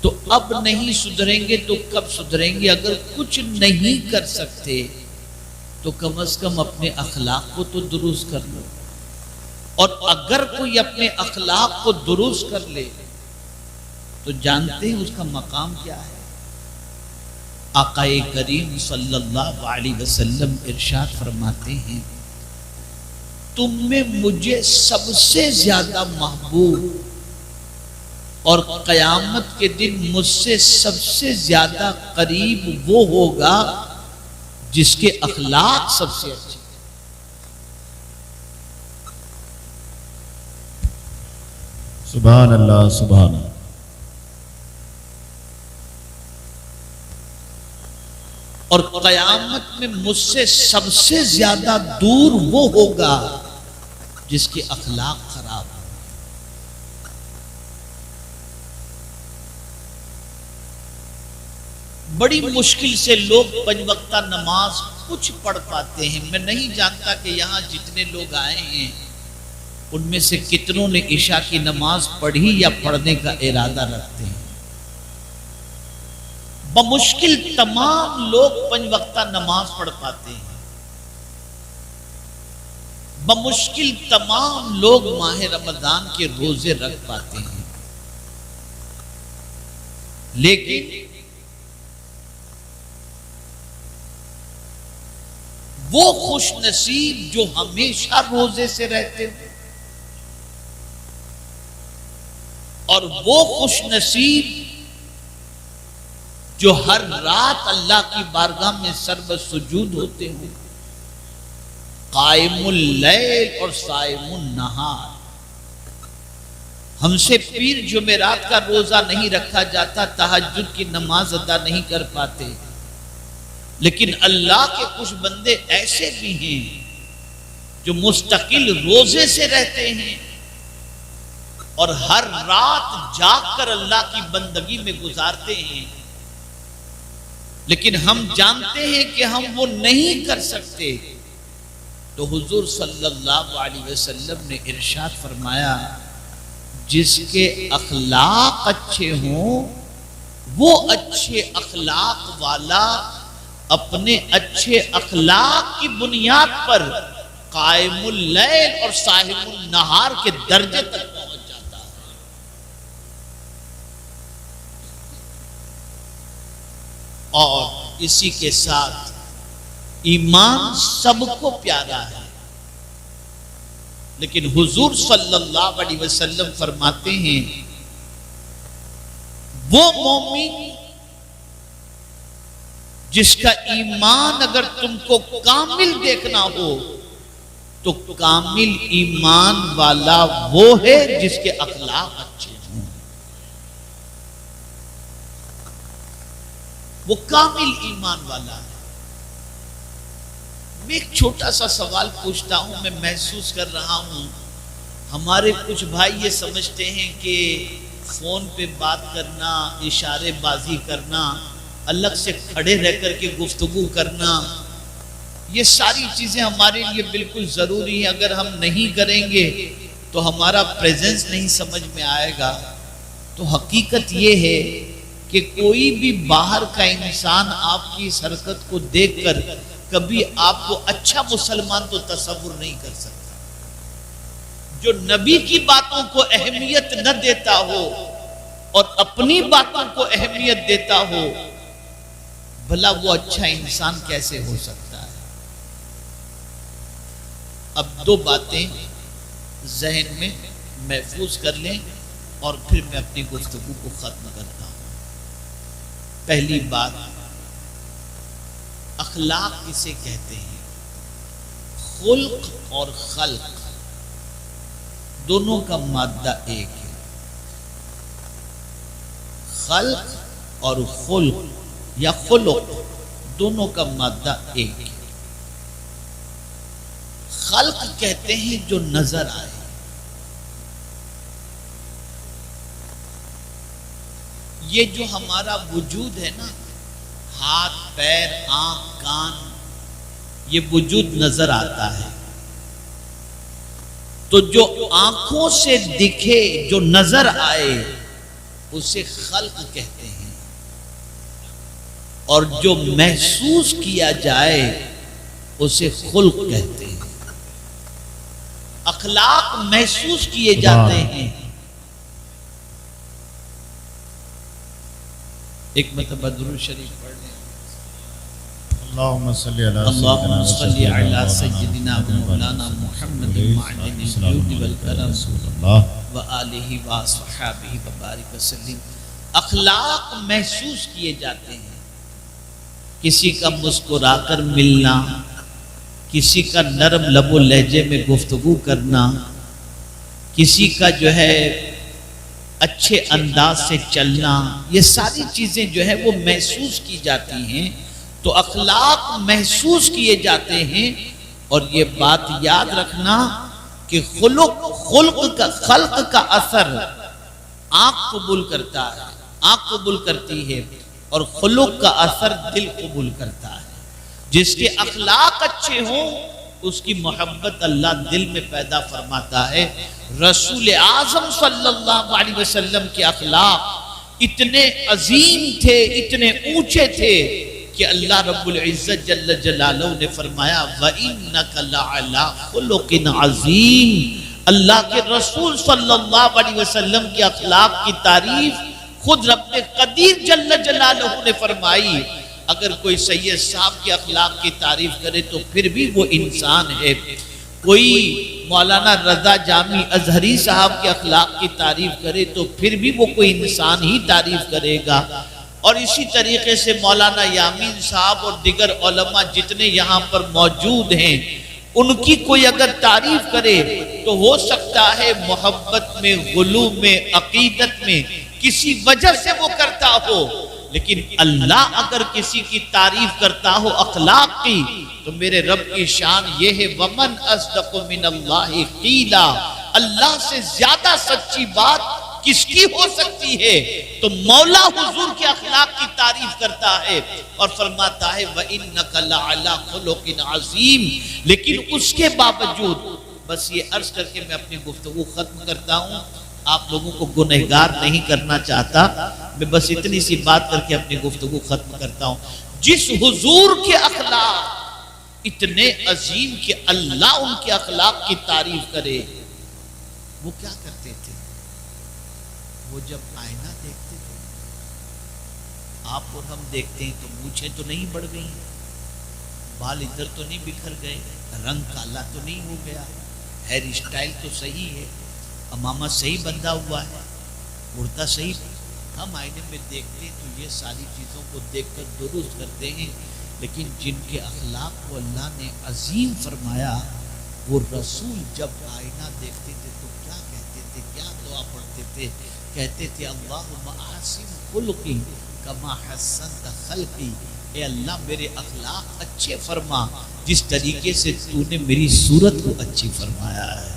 تو اب نہیں سدھریں گے تو کب سدھریں گے؟ اگر کچھ نہیں کر سکتے تو کم از کم اپنے اخلاق کو تو درست کر لو، اور اگر کوئی اپنے اخلاق کو درست کر لے تو جانتے ہیں اس کا مقام کیا ہے؟ آقا کریم صلی اللہ علیہ وسلم ارشاد فرماتے ہیں تم میں مجھے سب سے زیادہ محبوب اور قیامت کے دن مجھ سے سب سے زیادہ قریب وہ ہوگا جس کے اخلاق سب سے اچھے۔ سبحان اللہ سبحان اللہ۔ اور قیامت میں مجھ سے سب سے زیادہ دور وہ ہوگا جس کے اخلاق خراب ہو۔ بڑی مشکل سے لوگ پنج وقتہ نماز کچھ پڑھ پاتے ہیں۔ میں نہیں جانتا کہ یہاں جتنے لوگ آئے ہیں ان میں سے کتنوں نے عشاء کی نماز پڑھی یا پڑھنے کا ارادہ رکھتے ہیں۔ بمشکل تمام لوگ پنج وقتہ نماز پڑھ پاتے ہیں، بمشکل تمام لوگ ماہ رمضان کے روزے رکھ پاتے ہیں، لیکن وہ خوش نصیب جو ہمیشہ روزے سے رہتے ہیں، اور وہ خوش نصیب جو ہر رات اللہ کی بارگاہ میں سرب سجود ہوتے ہیں، قائم اللیل اور صائم النہار۔ ہم سے پیر جمعرات کا روزہ نہیں رکھا جاتا، تہجد کی نماز ادا نہیں کر پاتے، لیکن اللہ کے کچھ بندے ایسے بھی ہیں جو مستقل روزے سے رہتے ہیں اور ہر رات جاگ کر اللہ کی بندگی میں گزارتے ہیں، لیکن ہم جانتے ہیں کہ ہم وہ نہیں کر سکتے۔ تو حضور صلی اللہ علیہ وسلم نے ارشاد فرمایا جس کے اخلاق اچھے ہوں وہ اچھے اخلاق والا اپنے اچھے اخلاق کی بنیاد پر قائم اللیل اور صائم النہار کے درجے تک پہنچ جاتا ہے۔ اور اسی کے ساتھ ایمان سب کو پیارا ہے، لیکن حضور صلی اللہ علیہ وسلم فرماتے ہیں وہ مومن جس کا ایمان اگر تم کو کامل دیکھنا ہو تو کامل ایمان والا وہ ہے جس کے اخلاق اچھے ہوں، وہ کامل ایمان والا ہے۔ میں ایک چھوٹا سا سوال پوچھتا ہوں، میں محسوس کر رہا ہوں ہمارے کچھ بھائی یہ سمجھتے ہیں کہ فون پہ بات کرنا، اشارے بازی کرنا، الگ سے کھڑے رہ کر کے گفتگو کرنا، یہ ساری چیزیں ہمارے لیے بالکل ضروری ہیں۔ اگر ہم نہیں کریں گے تو ہمارا پریزنس نہیں سمجھ میں آئے گا۔ تو حقیقت یہ ہے کہ کوئی بھی باہر کا انسان آپ کی اس حرکت کو دیکھ کر کبھی آپ کو اچھا مسلمان تو تصور نہیں کر سکتا۔ جو نبی کی باتوں کو اہمیت نہ دیتا ہو اور اپنی باتوں کو اہمیت دیتا ہو، بھلا وہ اچھا انسان کیسے ہو سکتا ہے؟ اب دو باتیں ذہن میں محفوظ کر لیں اور پھر میں اپنی گفتگو کو ختم کرتا ہوں۔ پہلی بات، اخلاق کسے کہتے ہیں؟ خلق اور خلق دونوں کا مادہ ایک ہے۔ خلق اور خلق یا خلق دونوں کا مادہ ایک ہے۔ خلق کہتے ہیں جو نظر آئے، یہ جو ہمارا وجود ہے نا، ہاتھ پیر آنکھ کان، یہ وجود نظر آتا ہے۔ تو جو آنکھوں سے دکھے، جو نظر آئے، اسے خلق کہتے ہیں، اور جو محسوس کیا جائے اسے خلق کہتے ہیں۔ اخلاق محسوس کیے جاتے ہیں۔ ایک مرتبہ درود شریف پڑھ لیں۔ اللهم صل على اللهم صل على سيدنا مولانا محمد معدن الجود والکرم وآلہ وصحبہ وبارک وسلم۔ اخلاق محسوس کیے جاتے ہیں۔ کسی کا مسکرا کر ملنا، کسی کا نرم لب و لہجے میں گفتگو کرنا، کسی کا جو ہے اچھے انداز سے چلنا، یہ ساری چیزیں جو ہے وہ محسوس کی جاتی ہیں۔ تو اخلاق محسوس کیے جاتے ہیں، اور یہ بات یاد رکھنا کہ خلق کا اثر آنکھ قبول کرتا ہے، آنکھ قبول کرتی ہے، اور خلق کا اثر دل قبول کرتا ہے۔ جس کے اخلاق اچھے ہوں اس کی محبت اللہ دل میں پیدا فرماتا ہے۔ رسول اعظم صلی اللہ علیہ وسلم کے اخلاق اتنے عظیم تھے، اتنے اونچے تھے کہ اللہ رب العزت جل جلالہ نے فرمایا وَإِنَّكَ لَعَلَىٰ خُلُقٍ عَظِيمٍ۔ اللہ کے رسول صلی اللہ علیہ وسلم کے اخلاق کی تعریف خود رب قدیر جل جلالہ نے فرمائی۔ اگر کوئی سید صاحب کے اخلاق کی تعریف کرے تو پھر بھی وہ انسان ہے، کوئی مولانا رضا جامی ازہری صاحب کے اخلاق کی تعریف کرے تو پھر بھی وہ کوئی انسان ہی تعریف کرے گا۔ اور اسی طریقے سے مولانا یامین صاحب اور دیگر علماء جتنے یہاں پر موجود ہیں، ان کی کوئی اگر تعریف کرے تو ہو سکتا ہے محبت میں، غلو میں، عقیدت میں کسی وجہ سے وہ کرتا ہو، لیکن اللہ اگر کسی کی تعریف کرتا ہو اخلاق کی تو میرے رب کی شان یہ ہے وَمَنْ أَصْدَقُ مِنَ اللَّهِ قِيلًا۔ اللہ سے زیادہ سچی بات کس کی ہو سکتی ہے؟ تو مولا حضور کے اخلاق کی تعریف کرتا ہے اور فرماتا ہے وَإِنَّكَ لَعَلَىٰ خُلُقٍ عَظِيمٍ۔ لیکن اس کے باوجود بس یہ عرض کر کے میں اپنی گفتگو ختم کرتا ہوں، آپ لوگوں کو گنہگار نہیں کرنا چاہتا، میں بس اتنی سی بات کر کے اپنی گفتگو ختم کرتا ہوں۔ جس حضور کے اخلاق اتنے عظیم کہ اللہ ان کے اخلاق کی تعریف کرے، وہ کیا کرتے تھے؟ وہ جب آئینہ دیکھتے تھے، آپ اور ہم دیکھتے ہیں تو مونچھیں تو نہیں بڑھ گئی، بال ادھر تو نہیں بکھر گئے، رنگ کالا تو نہیں ہو گیا، ہیئر اسٹائل تو صحیح ہے، امامہ صحیح بندھا ہوا ہے، کرتا صحیح۔ ہم آئینے میں دیکھتے ہیں تو یہ ساری چیزوں کو دیکھ کر درست کرتے ہیں، لیکن جن کے اخلاق کو اللہ نے عظیم فرمایا، وہ رسول جب آئینہ دیکھتے تھے تو کیا کہتے تھے، کیا دعا پڑھتے تھے؟ کہتے تھے اللہم احسن خلقی کما حسنت خلقی، اے اللہ میرے اخلاق اچھے فرما جس طریقے سے تو نے میری صورت کو اچھی فرمایا ہے۔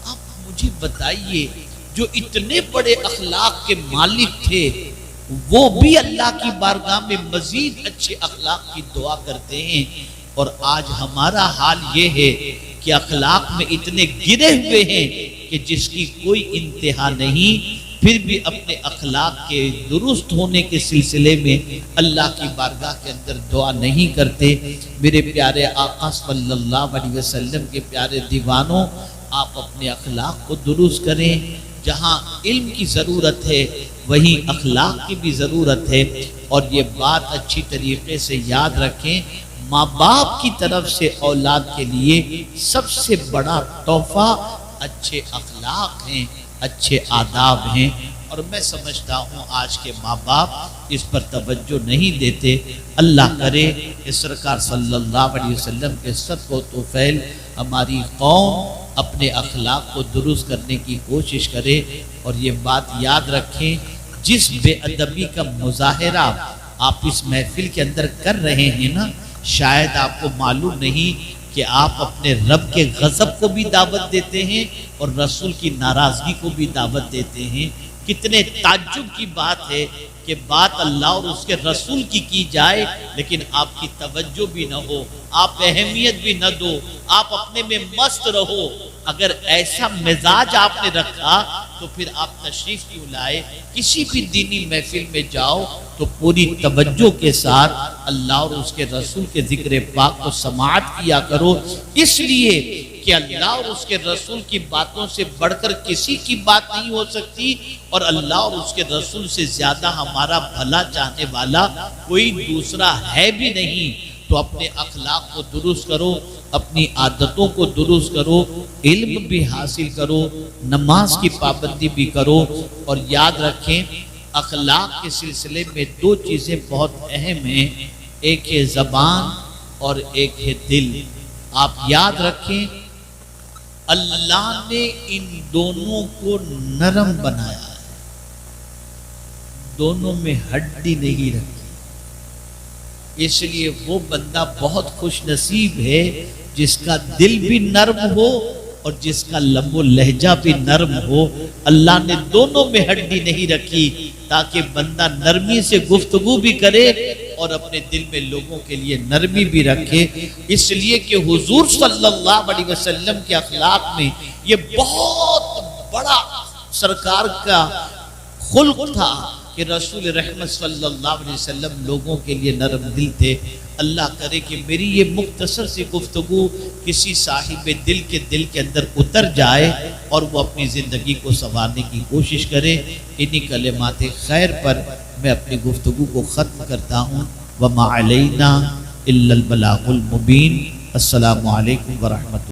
آپ مجھے بتائیے جو اتنے بڑے اخلاق کے مالک تھے وہ بھی اللہ کی بارگاہ میں مزید اچھے اخلاق کی دعا کرتے ہیں، اور آج ہمارا حال یہ ہے کہ اخلاق میں اتنے گرے ہوئے ہیں کہ جس کی کوئی انتہا نہیں، پھر بھی اپنے اخلاق کے درست ہونے کے سلسلے میں اللہ کی بارگاہ کے اندر دعا نہیں کرتے۔ میرے پیارے آقا صلی اللہ علیہ وسلم کے پیارے دیوانوں، آپ اپنے اخلاق کو درست کریں۔ جہاں علم کی ضرورت ہے وہیں اخلاق کی بھی ضرورت ہے، اور یہ بات اچھی طریقے سے یاد رکھیں، ماں باپ کی طرف سے اولاد کے لیے سب سے بڑا تحفہ اچھے اخلاق ہیں، اچھے آداب ہیں، اور میں سمجھتا ہوں آج کے ماں باپ اس پر توجہ نہیں دیتے۔ اللہ کرے کہ سرکار صلی اللہ علیہ وسلم کے صدقہ و توفیل ہماری قوم اپنے اخلاق کو درست کرنے کی کوشش کرے، اور یہ بات یاد رکھیں جس بے ادبی کا مظاہرہ آپ اس محفل کے اندر کر رہے ہیں نا، شاید آپ کو معلوم نہیں کہ آپ اپنے رب کے غضب کو بھی دعوت دیتے ہیں اور رسول کی ناراضگی کو بھی دعوت دیتے ہیں۔ کتنے تعجب کی بات ہے کہ بات اللہ اور اس کے رسول کی جائے لیکن آپ کی توجہ بھی نہ ہو، آپ اہمیت بھی نہ دو، آپ اپنے میں مست رہو۔ اگر ایسا مزاج آپ نے رکھا تو پھر آپ تشریف کیوں لائے؟ کسی بھی دینی محفل میں جاؤ تو پوری توجہ کے ساتھ اللہ اور اس کے رسول کے ذکر پاک کو سماعت کیا کرو، اس لیے کہ اللہ اور اس کے رسول کی باتوں سے بڑھ کر کسی کی بات نہیں ہو سکتی، اور اللہ اور اس کے رسول سے زیادہ ہمارا بھلا چاہنے والا کوئی دوسرا ہے بھی نہیں۔ تو اپنے اخلاق کو درست کرو، اپنی عادتوں کو درست کرو، علم بھی حاصل کرو، نماز کی پابندی بھی کرو، اور یاد رکھیں اخلاق کے سلسلے میں دو چیزیں بہت اہم ہیں، ایک ہے زبان اور ایک ہے دل۔ آپ یاد رکھیں اللہ نے ان دونوں کو نرم بنایا ہے، دونوں میں ہڈی نہیں رکھی، اس لیے وہ بندہ بہت خوش نصیب ہے جس کا دل بھی نرم ہو اور جس کا لب و لہجہ بھی نرم ہو۔ اللہ نے دونوں میں ہڈی نہیں رکھی تاکہ بندہ نرمی سے گفتگو بھی کرے اور اپنے دل میں لوگوں کے لیے نرمی بھی رکھے، اس لیے کہ حضور صلی اللہ علیہ وسلم کے اخلاق میں یہ بہت بڑا سرکار کا خلق تھا کہ رسول رحمت صلی اللہ علیہ وسلم لوگوں کے لیے نرم دل تھے۔ اللہ کرے کہ میری یہ مختصر سی گفتگو کسی صاحب دل کے اندر اتر جائے اور وہ اپنی زندگی کو سنوارنے کی کوشش کرے۔ انہی کلمات خیر پر میں اپنی گفتگو کو ختم کرتا ہوں۔ وَمَا عَلَيْنَا إِلَّا الْبَلَاغُ الْمُبِينُ۔ السلام علیکم ورحمۃ اللہ۔